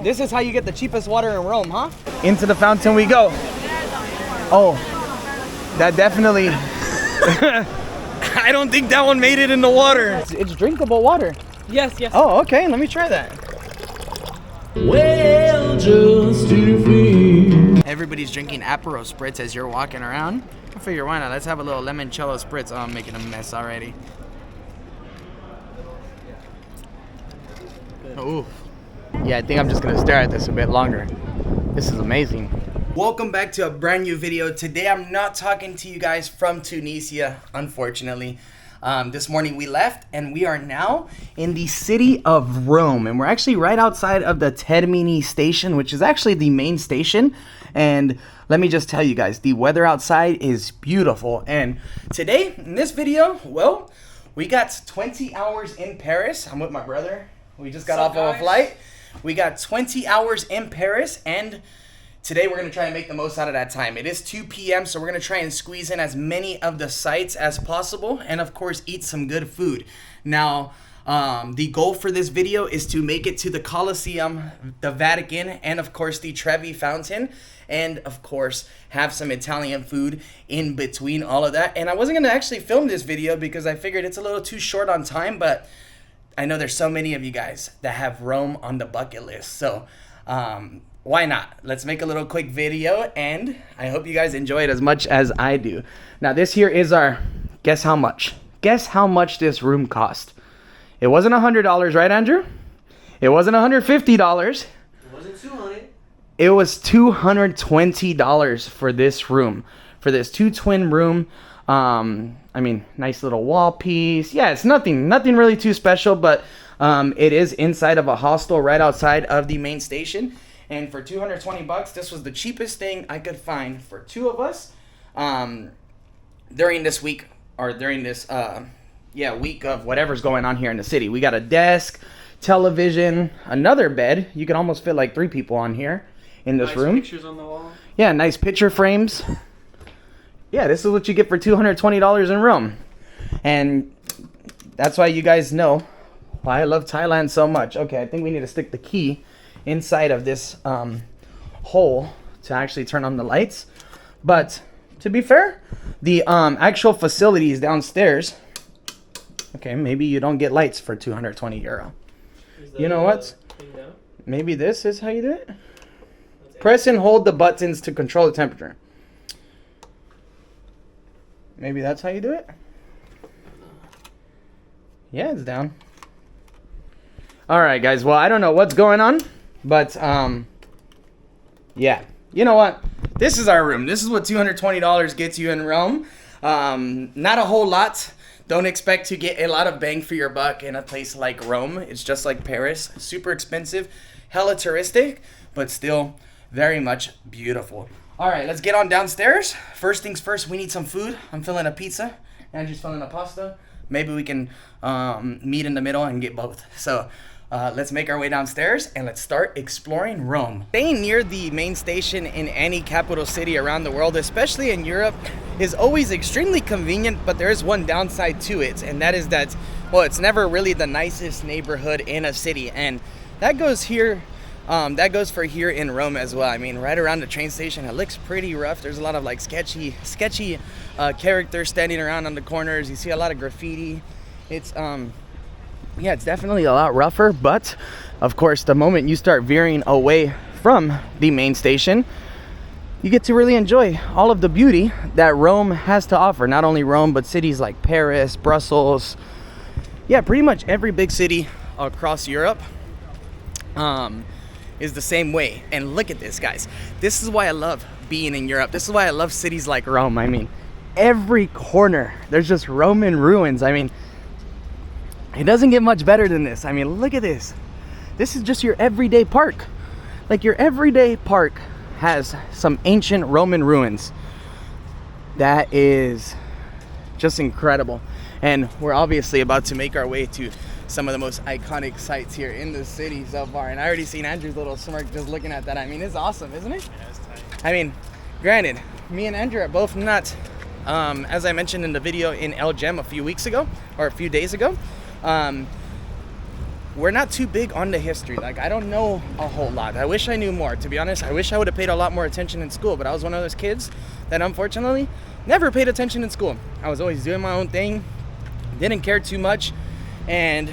This is how you get the cheapest water in Rome, huh? Into the fountain we go. Oh, that definitely... I don't think that one made it in the water. It's drinkable water. Yes, yes. Oh, okay. Let me try that. Well, just to free. Everybody's drinking Aperol Spritz as you're walking around. I figure, why not? Let's have a little Limoncello Spritz. Oh, I'm making a mess already. Ooh. Yeah, I think I'm just gonna stare at this a bit longer. This is amazing. Welcome back to a brand new video. Today I'm not talking to you guys from Tunisia, unfortunately. This morning we left and we are now in the city of Rome, and we're actually right outside of the Termini station, which is actually the main station. And let me just tell you guys, the weather outside is beautiful. And today in this video, well, we got 20 hours in Paris. I'm with my brother. We just got off of a flight. We got 20 hours in Paris, and today we're gonna try and make the most out of that time. It is 2 p.m. so we're gonna try and squeeze in as many of the sites as possible, and of course eat some good food. Now, the goal for this video is to make it to the Colosseum, the Vatican, and of course the Trevi Fountain, and of course have some Italian food in between all of that. And I wasn't gonna actually film this video because I figured it's a little too short on time, but I know there's so many of you guys that have Rome on the bucket list, so why not? Let's make a little quick video, and I hope you guys enjoy it as much as I do. Now this here is our, guess how much? Guess how much this room cost? It wasn't $100, right, Andrew? It wasn't $150. It wasn't $200. It was $220 for this room, for this 2-twin room. I mean, nice little wall piece. Yeah, it's nothing really too special, but it is inside of a hostel right outside of the main station. And for 220 bucks, this was the cheapest thing I could find for two of us during this week, or during this week of whatever's going on here in the city. We got a desk, television, another bed. You can almost fit like 3 people on here in this room. Nice pictures on the wall. Yeah, nice picture frames. Yeah, this is what you get for $220 in Rome. And that's why you guys know why I love Thailand so much. Okay, I think we need to stick the key inside of this hole to actually turn on the lights. But to be fair, the actual facilities downstairs, okay, maybe you don't get lights for 220 euro. You know what? Maybe this is how you do it. Press and hold the buttons to control the temperature. Maybe that's how you do it? Yeah, it's down. All right, guys. Well, I don't know what's going on, but yeah. You know what? This is our room. This is what $220 gets you in Rome. Not a whole lot. Don't expect to get a lot of bang for your buck in a place like Rome. It's just like Paris. Super expensive, hella touristic, but still very much beautiful. All right, let's get on downstairs. First things first, we need some food. I'm feeling a pizza. Andrew's feeling a pasta. Maybe we can meet in the middle and get both. So let's make our way downstairs and let's start exploring Rome. Staying near the main station in any capital city around the world, especially in Europe, is always extremely convenient, but there is one downside to it, and that is that, well, it's never really the nicest neighborhood in a city, and that goes here. That goes for here in Rome as well. I mean, right around the train station, it looks pretty rough. There's a lot of like sketchy characters standing around on the corners. You see a lot of graffiti. It's yeah, it's definitely a lot rougher, but of course, the moment you start veering away from the main station, you get to really enjoy all of the beauty that Rome has to offer. Not only Rome, but cities like Paris, Brussels. Yeah, pretty much every big city across Europe is the same way. And look at this, guys. This is why I love being in Europe. This is why I love cities like Rome. I mean, every corner, there's just Roman ruins. I mean, it doesn't get much better than this. I mean, look at this. This is just your everyday park. Like, your everyday park has some ancient Roman ruins. That is just incredible. And we're obviously about to make our way to some of the most iconic sites here in the city so far. And I already seen Andrew's little smirk just looking at that. I mean, it's awesome, isn't it? Yeah, it's tight. I mean, granted, me and Andrew are both not, as I mentioned in the video in El Gem a few weeks ago, or a few days ago, we're not too big on the history. Like, I don't know a whole lot. I wish I knew more, to be honest. I wish I would have paid a lot more attention in school, but I was one of those kids that unfortunately never paid attention in school. I was always doing my own thing, didn't care too much, and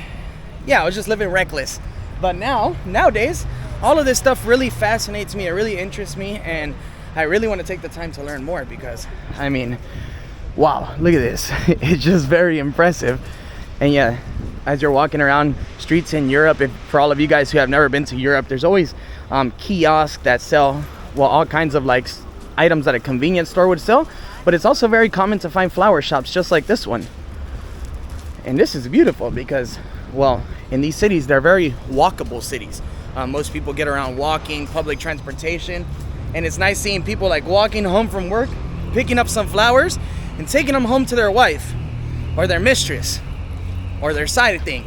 yeah, I was just living reckless. But nowadays, all of this stuff really fascinates me, it really interests me, and I really want to take the time to learn more because, I mean, wow, look at this. It's just very impressive. And yeah, as you're walking around streets in Europe, for all of you guys who have never been to Europe, there's always kiosks that sell, well, all kinds of like items that a convenience store would sell, but it's also very common to find flower shops just like this one. And this is beautiful because, well, in these cities, they're very walkable cities. Most people get around walking, public transportation, and it's nice seeing people like walking home from work, picking up some flowers and taking them home to their wife or their mistress or their side thing,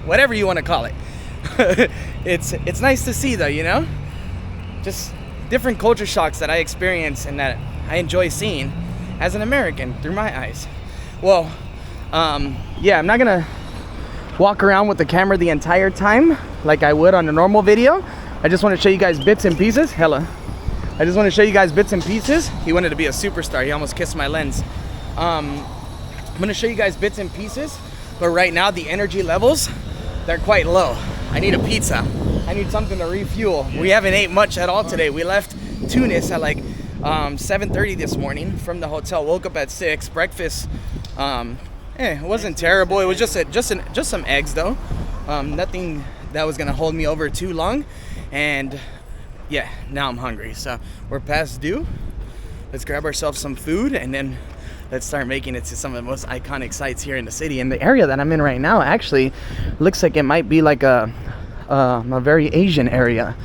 whatever you want to call it. It's nice to see though, you know, just different culture shocks that I experience and that I enjoy seeing as an American through my eyes. Well, yeah, I'm not gonna walk around with the camera the entire time like I would on a normal video. I just want to show you guys bits and pieces. I just want to show you guys bits and pieces. He wanted to be a superstar. He almost kissed my lens. I'm gonna show you guys bits and pieces, but right now the energy levels, they're quite low. I need a pizza. I need something to refuel. We haven't ate much at all today. We left Tunis at like 7:30 this morning from the hotel. Woke up at 6. Breakfast, it wasn't terrible. It was just some eggs though. Nothing that was gonna hold me over too long. And yeah, now I'm hungry. So we're past due. Let's grab ourselves some food and then let's start making it to some of the most iconic sites here in the city. And the area that I'm in right now actually looks like it might be like a very Asian area.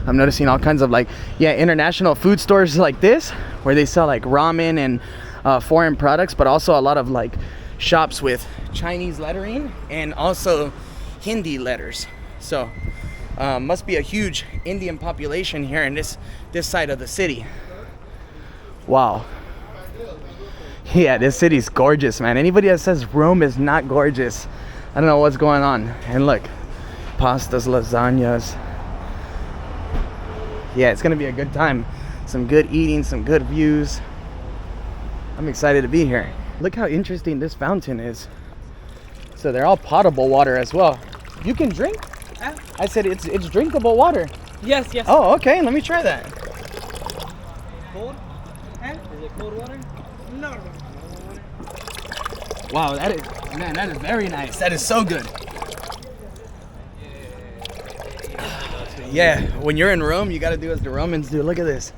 I'm noticing all kinds of like, yeah, international food stores like this where they sell like ramen and foreign products, but also a lot of like shops with Chinese lettering and also Hindi letters. So must be a huge Indian population here in this side of the city. Wow. Yeah, this city's gorgeous, man. Anybody that says Rome is not gorgeous, I don't know what's going on. And look, pastas, lasagnas. Yeah, it's gonna be a good time. Some good eating, some good views. I'm excited to be here. Look how interesting this fountain is. So they're all potable water as well. You can drink? I said it's drinkable water. Yes, yes. Oh, okay, let me try that. Cold? Is it cold water? No. Wow, that is very nice. That is so good. Yeah, when you're in Rome, you gotta do as the Romans do. Look at this.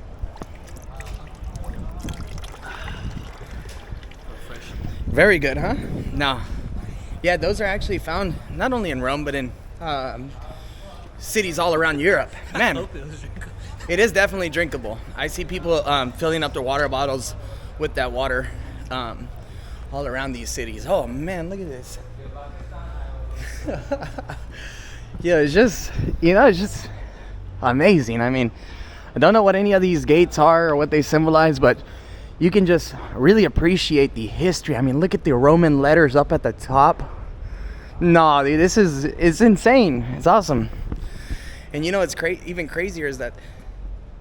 Very good, huh? No. Yeah, those are actually found not only in Rome, but in cities all around Europe. Man, it is definitely drinkable. I see people filling up their water bottles with that water all around these cities. Oh man, look at this. Yeah, it's just, you know, it's just amazing. I mean, I don't know what any of these gates are or what they symbolize, but you can just really appreciate the history. I mean, look at the Roman letters up at the top. No, dude, it's insane. It's awesome. And you know what's even crazier is that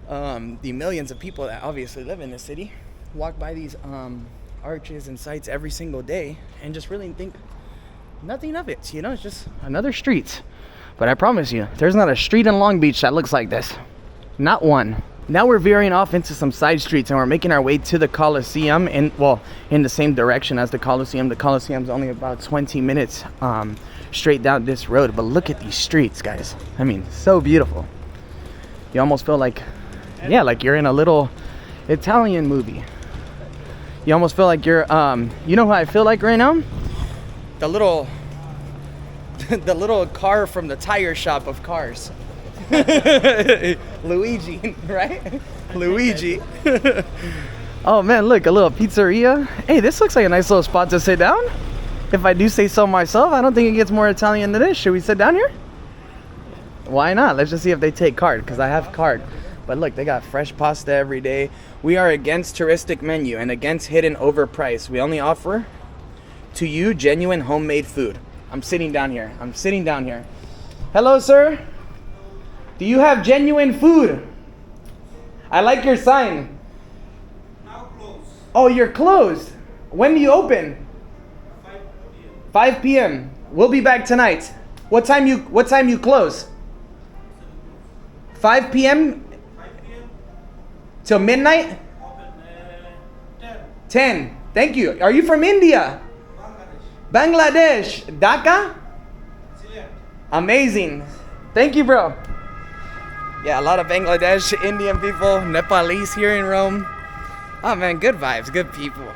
the millions of people that obviously live in this city walk by these arches and sites every single day and just really think nothing of it. You know, it's just another street. But I promise you, there's not a street in Long Beach that looks like this. Not one. Now we're veering off into some side streets and we're making our way to the Colosseum in the same direction as the Colosseum. The Colosseum's only about 20 minutes straight down this road. But look at these streets, guys. I mean, so beautiful. You almost feel like, yeah, like you're in a little Italian movie. You almost feel like you're, you know who I feel like right now? The little car from the tire shop of cars. Luigi, right? Luigi. Oh man, look, a little pizzeria. Hey, this looks like a nice little spot to sit down. If I do say so myself, I don't think it gets more Italian than this. Should we sit down here? Why not? Let's just see if they take card, because I have card. But look, they got fresh pasta every day. We are against touristic menu and against hidden overpriced. We only offer to you genuine homemade food. I'm sitting down here. Hello, sir. Do you have genuine food? I like your sign. Now close. Oh, you're closed. When do you open? 5 p.m. 5 p.m. We'll be back tonight. What time you close? 5 p.m. 5 p.m. till midnight? Open 10. 10. Thank you. Are you from India? Bangladesh. Bangladesh. Dhaka? Select. Amazing. Thank you, bro. Yeah, a lot of Bangladesh, Indian people, Nepalese here in Rome. Oh man, good vibes, good people.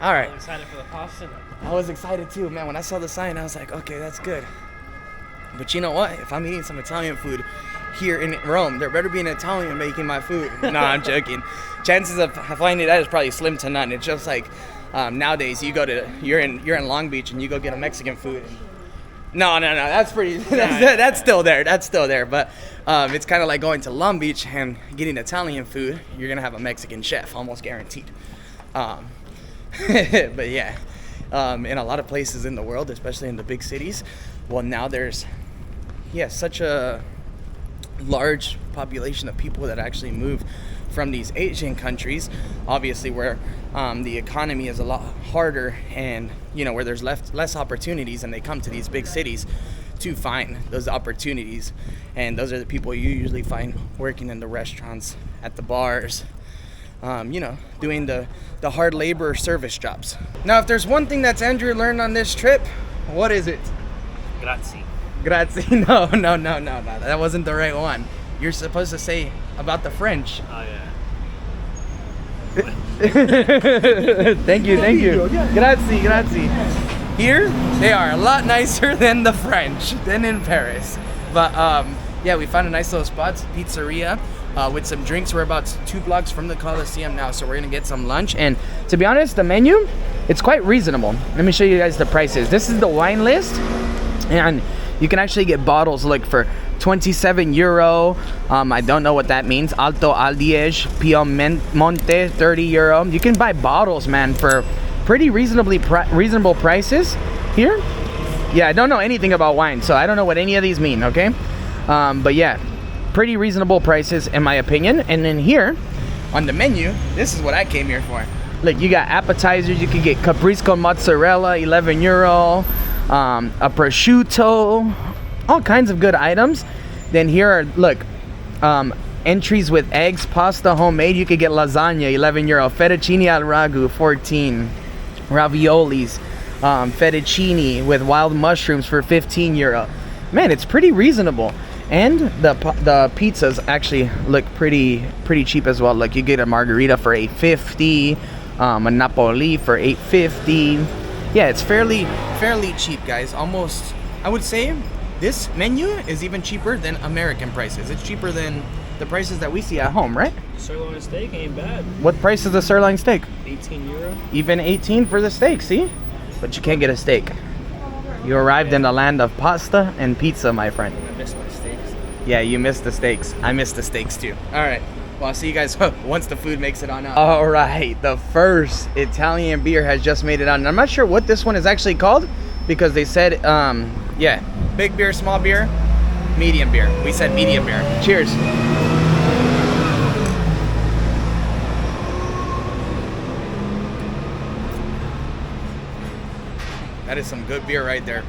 All right. I'm excited for the pasta. I was excited too, man. When I saw the sign, I was like, okay, that's good. But you know what? If I'm eating some Italian food here in Rome, there better be an Italian making my food. No, I'm joking. Chances of finding that is probably slim to none. It's just like nowadays, you're in Long Beach and you go get a Mexican food. No, that's pretty. That's still there. That's still there. But it's kind of like going to Long Beach and getting Italian food. You're gonna have a Mexican chef, almost guaranteed. But yeah, in a lot of places in the world, especially in the big cities, well, now there's such a large population of people that actually move from these Asian countries, obviously where the economy is a lot harder and where there's less opportunities, and they come to these big cities to find those opportunities, and those are the people you usually find working in the restaurants, at the bars, doing the hard labor service jobs. Now, if there's one thing that's Andrew learned on this trip, what is it? Grazie. Grazie. No, that wasn't the right one. You're supposed to say about the French. Oh yeah. Thank you. Grazie. Here, they are a lot nicer than the French, than in Paris. But we found a nice little spot, pizzeria, with some drinks. We're about 2 blocks from the Colosseum now, so we're gonna get some lunch. And to be honest, the menu, it's quite reasonable. Let me show you guys the prices. This is the wine list, and you can actually get bottles like for 27 euro. I don't know what that means. Alto Adige, Piemonte, 30 euro. You can buy bottles, man, for pretty reasonable prices here. Yeah, I don't know anything about wine, so I don't know what any of these mean, okay? But yeah, pretty reasonable prices in my opinion. And then here on the menu, this is what I came here for. Look, you got appetizers. You can get caprese con mozzarella, 11 euro. A prosciutto, all kinds of good items. Then here are, look, entries with eggs, pasta, homemade. You could get lasagna, 11 euro. Fettuccine al ragu, 14. Raviolis, fettuccine with wild mushrooms for 15 euro. Man, it's pretty reasonable. And the pizzas actually look pretty cheap as well. Look, you get a margarita for $8.50, a Napoli for $8.50. Yeah, it's fairly cheap, guys. Almost, I would say this menu is even cheaper than American prices. It's cheaper than the prices that we see at home, right? Sirloin steak ain't bad. What price is the sirloin steak? 18 euro. Even 18 for the steak, see? But you can't get a steak. You arrived in the land of pasta and pizza, my friend. I miss my steaks. Yeah, you missed the steaks. I missed the steaks too. All right. Well, I'll see you guys once the food makes it on out. All right, the first Italian beer has just made it on. I'm not sure what this one is actually called because they said, big beer, small beer, medium beer. We said medium beer. Cheers. That is some good beer right there.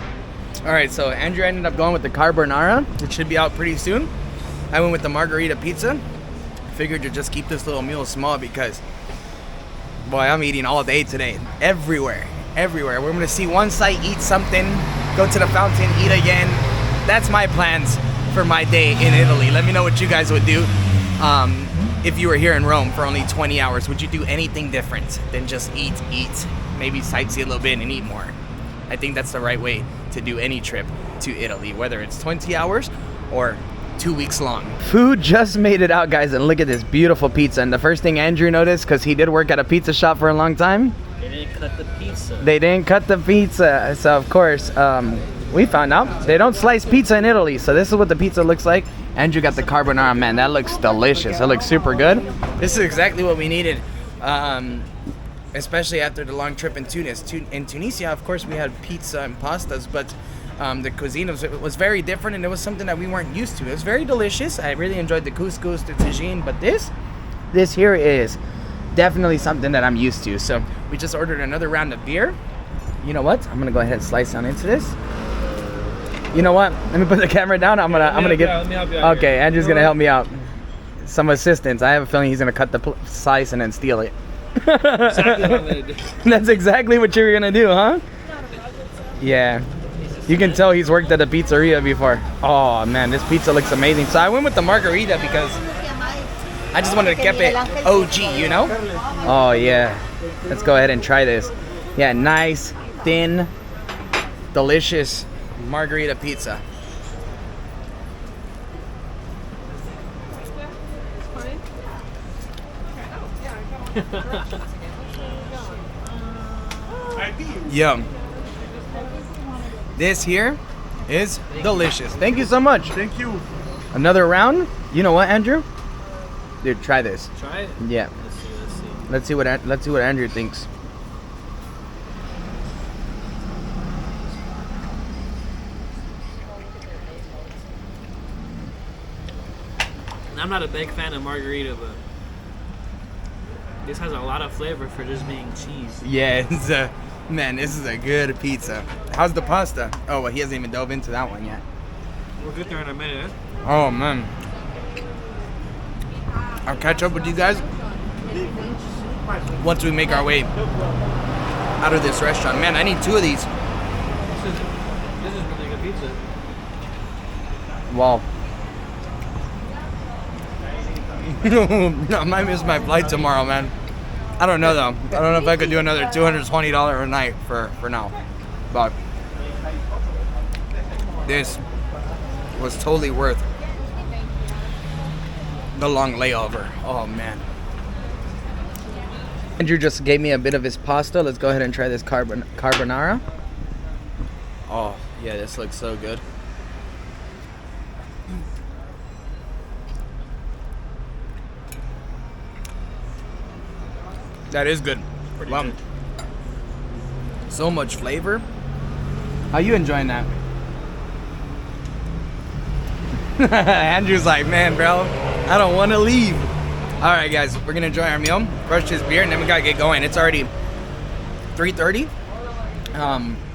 All right, so Andrew ended up going with the carbonara, which should be out pretty soon. I went with the margarita pizza. Figured to just keep this little meal small because, boy, I'm eating all day today. Everywhere. We're gonna see one site, eat something, go to the fountain, eat again. That's my plans for my day in Italy. Let me know what you guys would do. If you were here in Rome for only 20 hours, would you do anything different than just eat, maybe sightsee a little bit and eat more? I think that's the right way to do any trip to Italy, whether it's 20 hours or 2 weeks long. Food just made it out, guys, and look at this beautiful pizza. And the first thing Andrew noticed, because he did work at a pizza shop for a long time, they didn't cut the pizza. They didn't cut the pizza. So of course, we found out they don't slice pizza in Italy. So this is what the pizza looks like. Andrew got the carbonara. Man, that looks delicious. It looks super good. This is exactly what we needed, especially after the long trip in Tunis. In Tunisia, of course, we had pizza and pastas, but The cuisine was very different, and it was something that we weren't used to. It was very delicious. I really enjoyed the couscous, the tagine, but this here is definitely something that I'm used to. So we just ordered another round of beer. You know what? I'm gonna go ahead and slice down into this. You know what? Let me put the camera down. I'm gonna get. Let me help you out. Okay, Andrew's gonna help me out. Some assistance. I have a feeling he's gonna cut the slice and then steal it. Exactly what I'm gonna do. That's exactly what you're gonna do, huh? Yeah. You can tell he's worked at a pizzeria before. Oh man, this pizza looks amazing. So I went with the margarita because I just wanted to keep it OG, you know? Oh yeah. Let's go ahead and try this. Yeah, nice, thin, delicious margarita pizza. Yum. This here is delicious. Thank you so much. Thank you. Another round? You know what, Andrew? Dude, try this. Try it? Yeah. Let's see. Let's see what Andrew thinks. I'm not a big fan of margarita, but this has a lot of flavor for just being cheese. Yeah, man, this is a good pizza. How's the pasta? Oh, well, he hasn't even dove into that one yet. We'll get there in a minute. Oh, man. I'll catch up with you guys once we make our way out of this restaurant. Man, I need 2 of these. This is really good pizza. Wow. I might miss my flight tomorrow, man. I don't know though. I don't know if I could do another $220 a night for now. But this was totally worth the long layover. Oh man. Andrew just gave me a bit of his pasta. Let's go ahead and try this carbonara. Oh yeah, this looks so good. That is good. Wow. Good. So much flavor. How you enjoying that? Andrew's like, man, bro, I don't want to leave. All right, guys, we're gonna enjoy our meal, crush this beer, and then we gotta get going. It's already 3:30.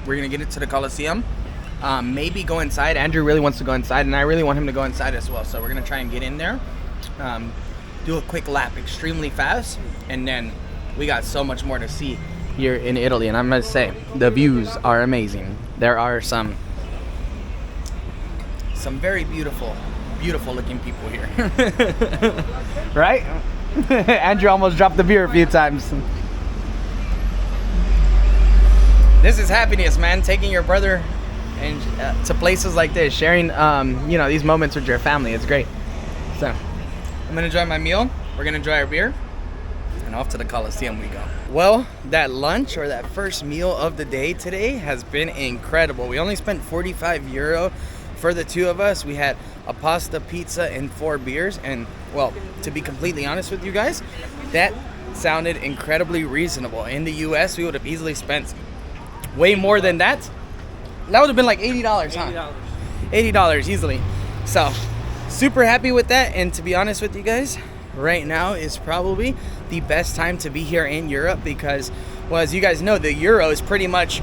We're gonna get it to the Colosseum. Maybe go inside. Andrew really wants to go inside, and I really want him to go inside as well. So we're gonna try and get in there, do a quick lap, extremely fast, and then we got so much more to see here in Italy. And I must say, the views are amazing. There are some very beautiful looking people here. Right? Andrew almost dropped the beer a few times. This is happiness, man. Taking your brother and to places like this, sharing you know, these moments with your family. It's great. So I'm gonna enjoy my meal. We're gonna enjoy our beer, and off to the Colosseum we go. Well, that lunch, or that first meal of the day today, has been incredible. We only spent €45 for the 2 of us. We had a pasta, pizza, and 4 beers. And well, to be completely honest with you guys, that sounded incredibly reasonable. In the US, we would have easily spent way more than that. That would have been like $80, huh? $80 easily. So super happy with that. And to be honest with you guys, right now is probably the best time to be here in Europe because, well, as you guys know, the euro is pretty much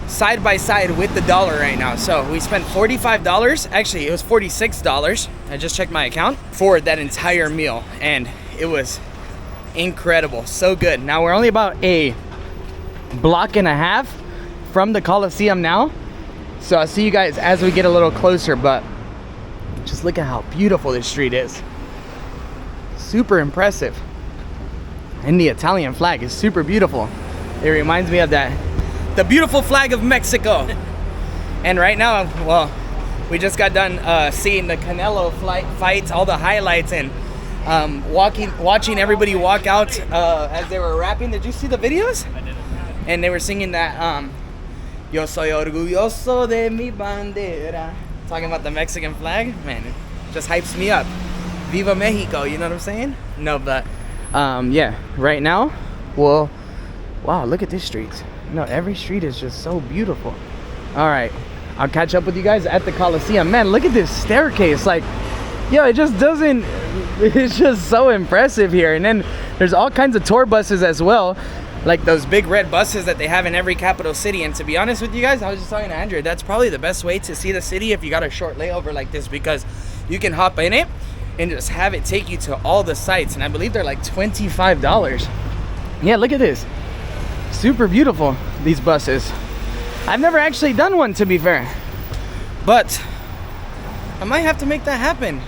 side by side with the dollar right now. So we spent $45. Actually, it was $46. I just checked my account for that entire meal, and it was incredible. So good. Now we're only about a block and a half from the Colosseum now. So I'll see you guys as we get a little closer, but just look at how beautiful this street is. Super impressive. And the Italian flag is super beautiful. It reminds me of the beautiful flag of Mexico. And right now, well, we just got done seeing the Canelo fights, all the highlights, and watching everybody walk out as they were rapping. Did you see the videos? I didn't. And they were singing that Yo soy orgulloso de mi bandera. Talking about the Mexican flag. Man, it just hypes me up. Viva Mexico, you know what I'm saying? No, but yeah, right now, well, wow, look at this street. No, every street is just so beautiful. All right, I'll catch up with you guys at the Colosseum. Man, look at this staircase. Like, yo, it just doesn't, it's just so impressive here. And then there's all kinds of tour buses as well, like those big red buses that they have in every capital city. And to be honest with you guys, I was just talking to Andrew, that's probably the best way to see the city if you got a short layover like this, because you can hop in it and just have it take you to all the sites. And I believe they're like $25. Yeah, look at this. Super beautiful, these buses. I've never actually done one, to be fair, but I might have to make that happen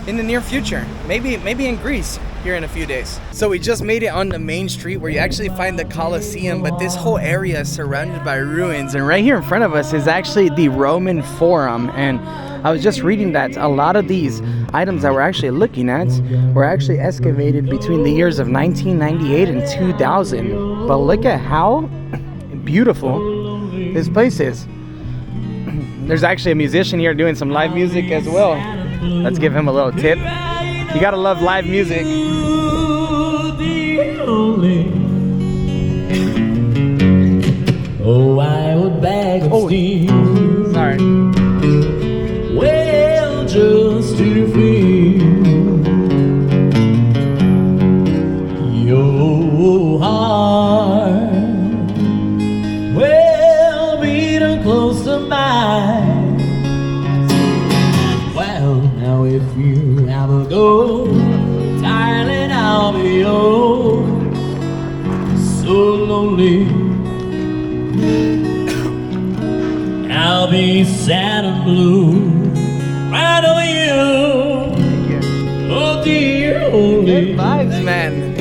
in the near future. Maybe in Greece here in a few days. So we just made it on the main street where you actually find the Colosseum, but this whole area is surrounded by ruins. And right here in front of us is actually the Roman Forum. And I was just reading that a lot of these items that we're actually looking at were actually excavated between the years of 1998 and 2000. But look at how beautiful this place is. There's actually a musician here doing some live music as well. Let's give him a little tip. You gotta love live music. Oh, I would beg of Steve. Sorry. Well, just to feel your heart. Well, beating close to mine. Well, now if you have a go, darling, I'll be so lonely. I'll be sad and blue right over you. Oh dear, only. Good vibes, man.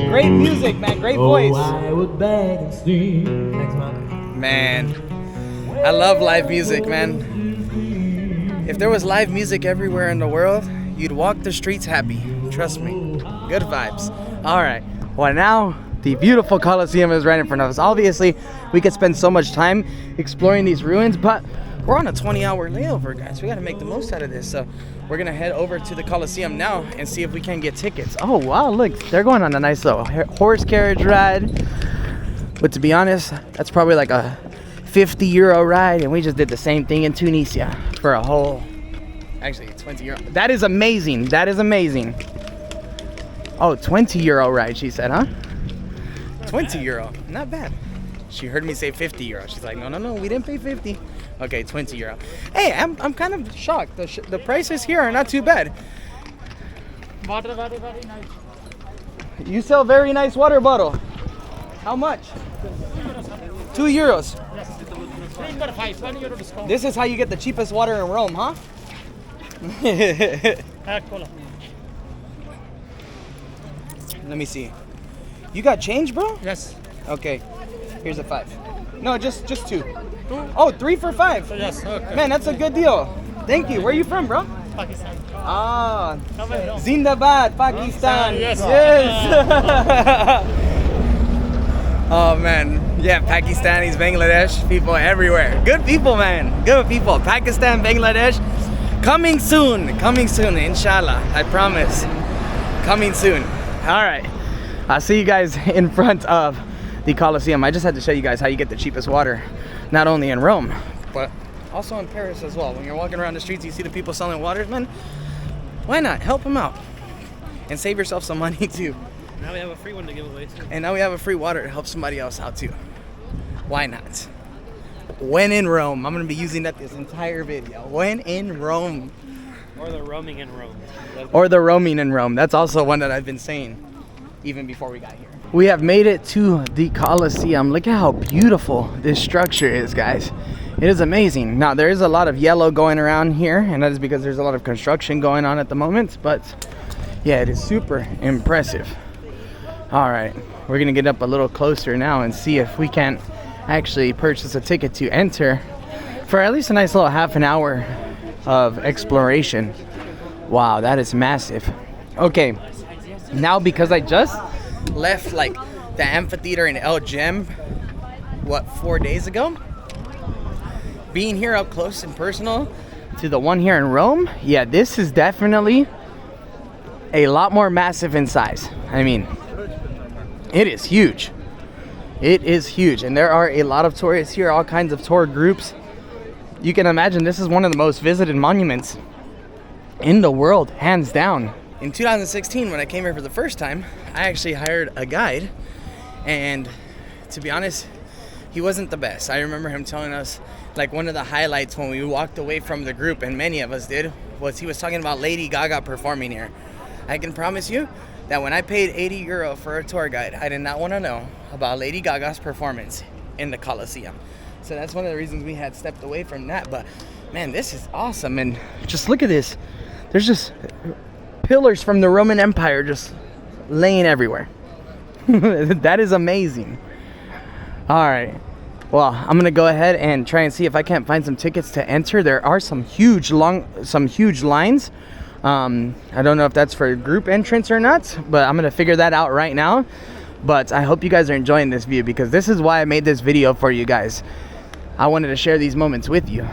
Great music, man. Great voice. Oh, I would beg and sleep. Thanks, man. Man, I love live music, man. If there was live music everywhere in the world, you'd walk the streets happy. Trust me. Good vibes. All right. Well, now the beautiful Colosseum is right in front of us. Obviously, we could spend so much time exploring these ruins, but we're on a 20-hour layover, guys. We got to make the most out of this. So we're going to head over to the Colosseum now and see if we can get tickets. Oh, wow. Look, they're going on a nice little horse carriage ride. But to be honest, that's probably like a 50 euro ride. And we just did the same thing in Tunisia for a whole, actually 20 euro. That is amazing. That is amazing. Oh, 20 euro ride, she said, huh? 20 euro, not bad. She heard me say 50 euro. She's like, no, we didn't pay 50. Okay, 20 euro. Hey, I'm kind of shocked. The prices here are not too bad. Water, very nice. You sell very nice water bottle. How much? 2 euros. This is how you get the cheapest water in Rome, huh? Let me see. You got change, bro? Yes. Okay. Here's a 5. No, just 2. Oh, 3 for 5. Yes. Okay. Man, that's a good deal. Thank you. Where are you from, bro? Pakistan. Ah, Zindabad, Pakistan. Yes. Oh man, yeah, Pakistanis, Bangladesh, people everywhere. Good people, man. Good people. Pakistan, Bangladesh. Coming soon, inshallah. I promise. Coming soon. All right. I'll see you guys in front of the Colosseum. I just had to show you guys how you get the cheapest water, not only in Rome, but also in Paris as well. When you're walking around the streets, you see the people selling waters, man. Why not? Help them out and save yourself some money too. Now we have a free one to give away too. And now we have a free water to help somebody else out too. Why not? When in Rome. I'm going to be using that this entire video. When in Rome. Or the roaming in Rome. Or the roaming in Rome. That's also one that I've been saying even before we got here. We have made it to the Colosseum. Look at how beautiful this structure is, guys. It is amazing. Now, there is a lot of yellow going around here, and that is because there's a lot of construction going on at the moment, but yeah, it is super impressive. All right, we're gonna get up a little closer now and see if we can actually purchase a ticket to enter for at least a nice little half an hour of exploration. Wow, that is massive. Okay, now because I just left like the amphitheater in El Gem, what, 4 days ago? Being here up close and personal to the one here in Rome, yeah, this is definitely a lot more massive in size. I mean, it is huge. It is huge, and there are a lot of tourists here, all kinds of tour groups you can imagine this is one of the most visited monuments in the world, hands down. In 2016, when I came here for the first time, I actually hired a guide, and to be honest, he wasn't the best. I remember him telling us, like, one of the highlights when we walked away from the group, and many of us did, was he was talking about Lady Gaga performing here. I can promise you that when I paid €80 for a tour guide, I did not want to know about Lady Gaga's performance in the Colosseum. So that's one of the reasons we had stepped away from that. But man, this is awesome. And just look at this. There's just pillars from the Roman Empire just laying everywhere. That is amazing. All right. Well, I'm going to go ahead and try and see if I can't find some tickets to enter. There are some huge lines. I don't know if that's for group entrance or not, but I'm going to figure that out right now. But I hope you guys are enjoying this view, because this is why I made this video for you guys. I wanted to share these moments with you.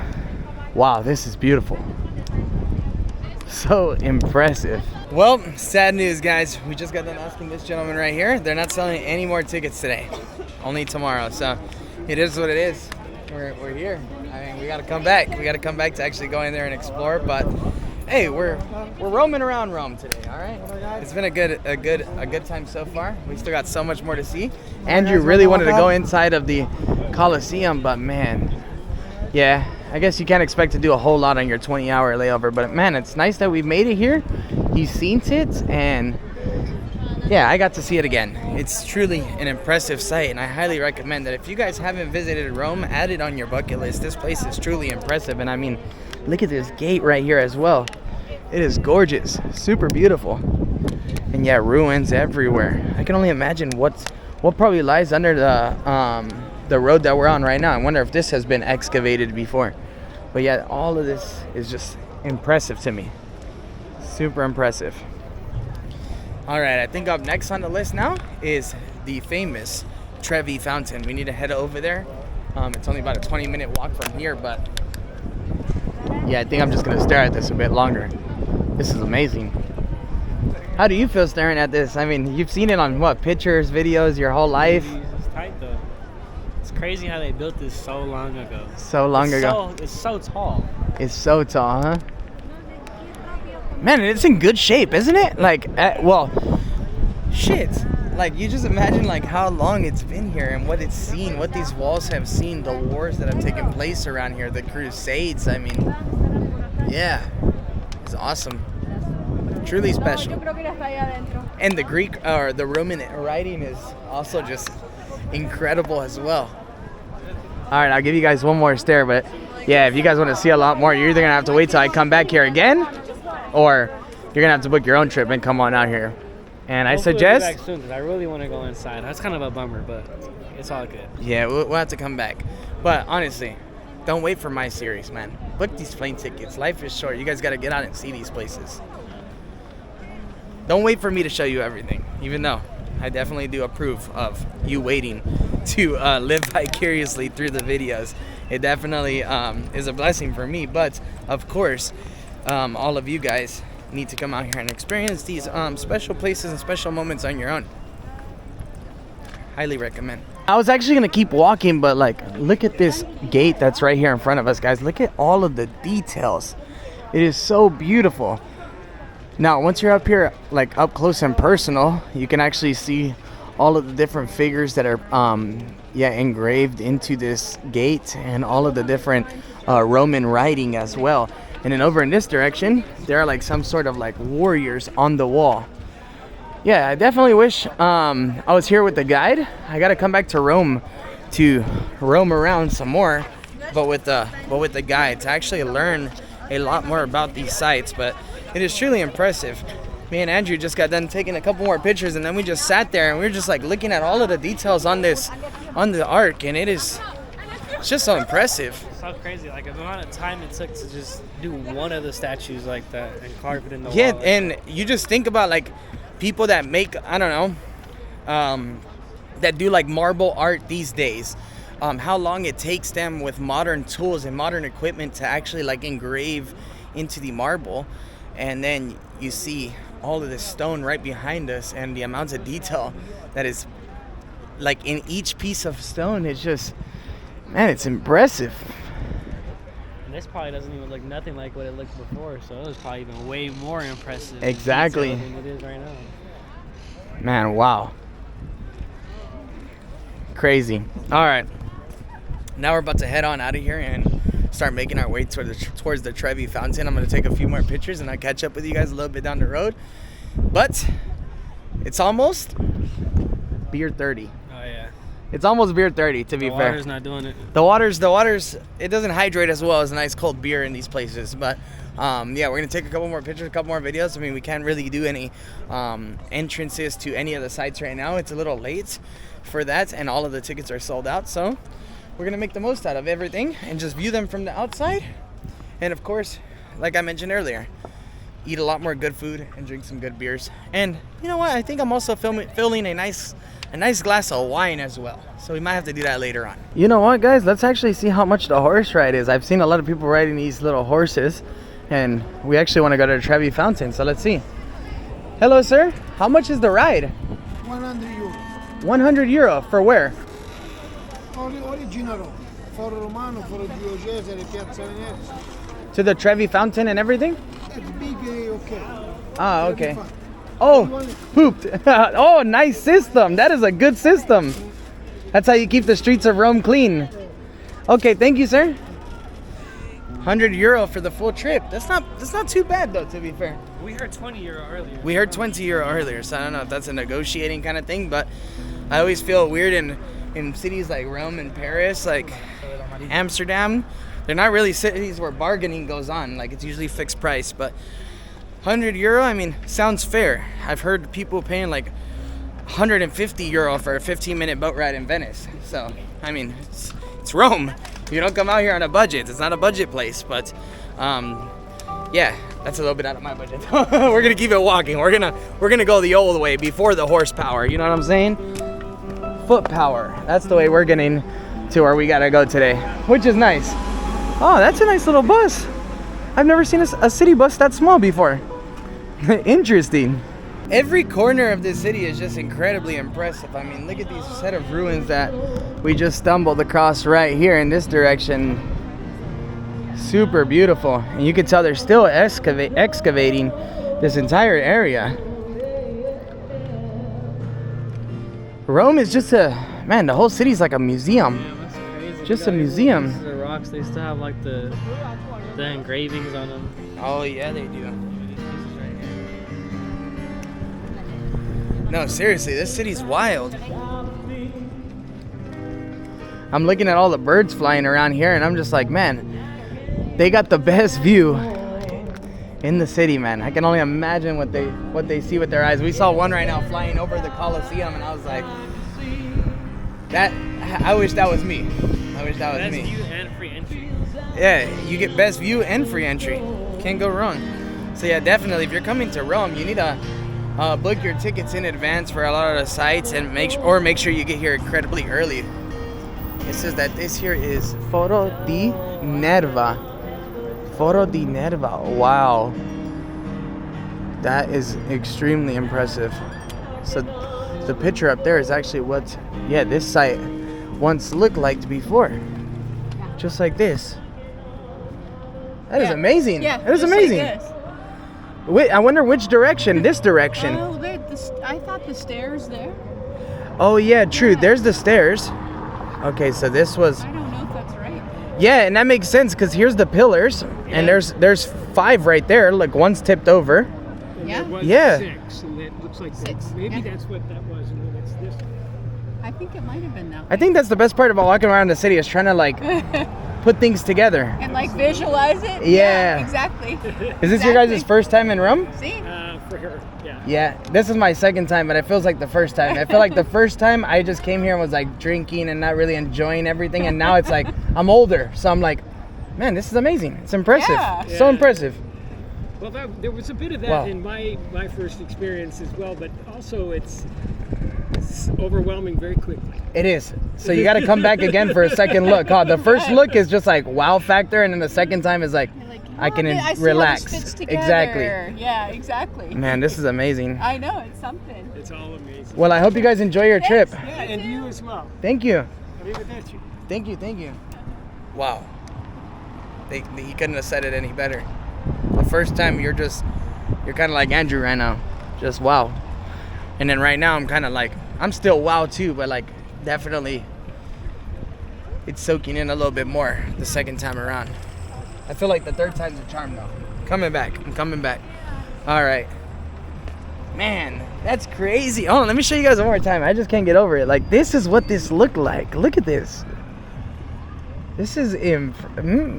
Wow, this is beautiful. So impressive. Well, sad news, guys. We just got done asking this gentleman right here. They're not selling any more tickets today. Only tomorrow. So it is what it is. We're here. I mean, we got to come back. We got to come back to actually go in there and explore. But hey, we're roaming around Rome today. All right. It's been a good time so far. We still got so much more to see. Andrew really wanted to go inside of the Colosseum, but man, yeah, I guess you can't expect to do a whole lot on your 20-hour layover. But man, it's nice that we've made it here. He's seen it, and yeah, I got to see it again. It's truly an impressive sight, and I highly recommend that if you guys haven't visited Rome, add it on your bucket list. This place is truly impressive, and I mean, look at this gate right here as well. It is gorgeous, super beautiful, and yeah, ruins everywhere. I can only imagine what probably lies under the road that we're on right now. I wonder if this has been excavated before. But yeah, all of this is just impressive to me. Super impressive. All right, I think up next on the list now is the famous Trevi Fountain. We need to head over there. It's only about a 20-minute walk from here, but yeah, I think I'm just gonna stare at this a bit longer. This is amazing. How do you feel staring at this? I mean, you've seen it on what, pictures, videos, your whole life? It's tight though. It's crazy how they built this so long ago. So long ago. It's so tall. It's so tall, huh? Man, it's in good shape, isn't it? Like, well, shit. Like, you just imagine like how long it's been here and what it's seen, what these walls have seen, the wars that have taken place around here, the Crusades. I mean, yeah, it's awesome. Truly special. And the Greek or the Roman writing is also just incredible as well. All right, I'll give you guys one more stare, but yeah, if you guys want to see a lot more, you're either gonna have to wait till I come back here again, or you're gonna have to book your own trip and come on out here. And I suggest we'll be back soon, because I really want to go inside. That's kind of a bummer, but it's all good. Yeah, we'll have to come back. But honestly, don't wait for my series, man. Book these plane tickets. Life is short. You guys got to get out and see these places. Don't wait for me to show you everything, even though I definitely do approve of you waiting to live vicariously through the videos. It definitely is a blessing for me, but of course, all of you guys need to come out here and experience these special places and special moments on your own. Highly recommend. I was actually gonna keep walking, but like, look at this gate that's right here in front of us, guys. Look at all of the details. It is so beautiful. Now, once you're up here, like up close and personal, you can actually see all of the different figures that are engraved into this gate, and all of the different Roman writing as well. And then over in this direction, there are like some sort of like warriors on the wall. Yeah, I definitely wish I was here with the guide. I gotta come back to Rome to roam around some more, but with the guide to actually learn a lot more about these sites. But it is truly impressive. Me and Andrew just got done taking a couple more pictures, and then we just sat there and we were just like looking at all of the details on the ark, and it's just so impressive. So crazy, like the amount of time it took to just do one of the statues like that and carve it in the wall. Yeah, like and that. you just think about like people that make, I don't know, that do like marble art these days. How long it takes them with modern tools and modern equipment to actually like engrave into the marble, and then you see all of this stone right behind us, and the amounts of detail that is like in each piece of stone. It's just, man, it's impressive. this probably doesn't even look nothing like what it looked before, so it was probably even way more impressive. Exactly. Than it is right now. Man, wow. Crazy. All right. Now we're about to head on out of here and start making our way towards the Trevi Fountain. I'm going to take a few more pictures and I'll catch up with you guys a little bit down the road. But it's almost beer 30. Oh, yeah. It's almost beer 30, to be The fair. water's not doing it. The water's, it doesn't hydrate as well as a nice cold beer in these places. But yeah, we're going to take a couple more pictures, a couple more videos. I mean, we can't really do any entrances to any of the sites right now. It's a little late for that, and all of the tickets are sold out. So we're going to make the most out of everything and just view them from the outside. And of course, like I mentioned earlier, eat a lot more good food and drink some good beers. And you know what? I think I'm also filling a nice glass of wine as well. So we might have to do that later on. You know what, guys? Let's actually see how much the horse ride is. I've seen a lot of people riding these little horses, and we actually want to go to the Trevi Fountain. So let's see. Hello, sir. How much is the ride? 100 euro. 100 euro for where? Original Foro Romano, Foro Giulio Cesare, Piazza Venezia. To the Trevi Fountain and everything? It's big, okay. Ah, Trevi okay. Fountain. Oh, pooped. Oh, nice system. That is a good system. That's how you keep the streets of Rome clean. Okay, thank you, sir. 100 euro for the full trip. That's not too bad though, to be fair. We heard 20 euro earlier. We heard 20 euro earlier, so I don't know if that's a negotiating kind of thing, but I always feel weird in cities like Rome and Paris, like Amsterdam. They're not really cities where bargaining goes on. Like, it's usually fixed price, but 100 euro, I mean, sounds fair. I've heard people paying like 150 euro for a 15-minute boat ride in Venice. So, I mean, it's Rome. You don't come out here on a budget. It's not a budget place, but yeah, that's a little bit out of my budget. We're gonna keep it walking. We're gonna go the old way before the horsepower. You know what I'm saying? Foot power. That's the way we're getting to where we gotta go today, which is nice. Oh, that's a nice little bus. I've never seen a city bus that small before. Interesting. Every corner of this city is just incredibly impressive. I mean, look at these set of ruins that we just stumbled across right here in this direction. Super beautiful. And you can tell they're still excavating this entire area. Rome is just man, the whole city's like a museum. Yeah, that's crazy. Just a museum. These are the rocks, they still have like the engravings on them. Oh yeah, they do. These pieces right here. No, seriously, this city's wild. I'm looking at all the birds flying around here and I'm just like, man, they got the best view in the city, man. I can only imagine what they see with their eyes. We saw one right now flying over the Colosseum and I was like, I wish that was me. I wish that was me. Best view and free entry. Yeah, you get best view and free entry. Can't go wrong. So yeah, definitely, if you're coming to Rome, you need to book your tickets in advance for a lot of the sites and make sure you get here incredibly early. It says that this here is Foro di Nerva. Foro di Nerva. Wow. That is extremely impressive. So the picture up there is actually what, this site once looked like before. Just like this. That is amazing. Yeah, that is just amazing. Like this. Wait, I wonder which direction. This direction. Oh, I thought the stairs there. Oh yeah, true. There's the stairs. Okay, so this was. I don't know if that's right. Yeah, and that makes sense because here's the pillars, and there's 5 right there. Like one's tipped over. Yeah. There was Yeah. 6, and it looks like 6, maybe yeah. that's what that was, and then it's this. I think it might have been that. I think that's the best part about walking around the city is trying to like put things together. And like visualize it. Yeah. Exactly. Is this your guys' first time in Rome? See? For her, yeah. Yeah, this is my second time, but it feels like the first time. I feel like the first time I just came here and was like drinking and not really enjoying everything, and now it's like I'm older, so I'm like, man, this is amazing. It's impressive. Yeah. So Yeah. impressive. Well, there was a bit of that Wow. in my first experience as well, but also it's overwhelming very quickly. It is. So you got to come back again for a second look. Huh? The first look is just like wow factor, and then the second time is like You're like, I can I see how relax. this fits together. Exactly. Yeah, exactly. Man, this is amazing. I know, it's something. It's all amazing. Well, I hope you guys enjoy your trip. Thanks. Yeah, and you as well. Thank you. Arrivederci. Thank you. Wow. He couldn't have said it any better. The first time you're kind of like Andrew right now, just wow. And then right now I'm kind of like, I'm still wow too, but like definitely it's soaking in a little bit more the second time around. I feel like the third time's a charm though. I'm coming back. All right. Man, that's crazy. Oh, let me show you guys one more time. I just can't get over it. Like, this is what this looked like. Look at this. This is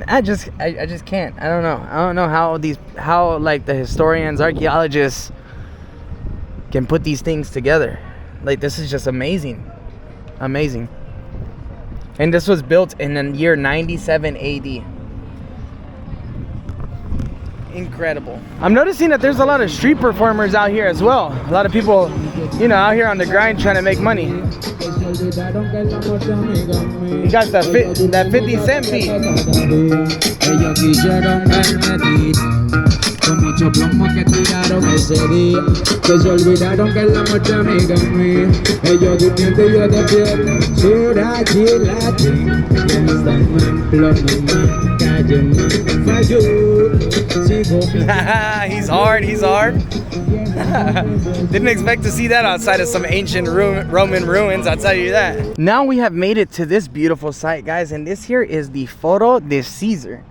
I just can't. I don't know how like the historians, archaeologists can put these things together. Like, this is just amazing. Amazing. And this was built in the year 97 AD. Incredible. I'm noticing that there's a lot of street performers out here as well. A lot of people, you know, out here on the grind trying to make money. You got that 50 cent beat. Con mucho plomo que tiraron ese día, que se olvidaron que la noche amiga mía, ellos durmiendo y yo despierto, sura chilate, ya estamos en plomo, man, calle, man, falló, sigo. He's hard. Didn't expect to see that outside of some ancient Roman ruins, I'll tell you that. Now we have made it to this beautiful site, guys, and this here is the Foro de Caesar.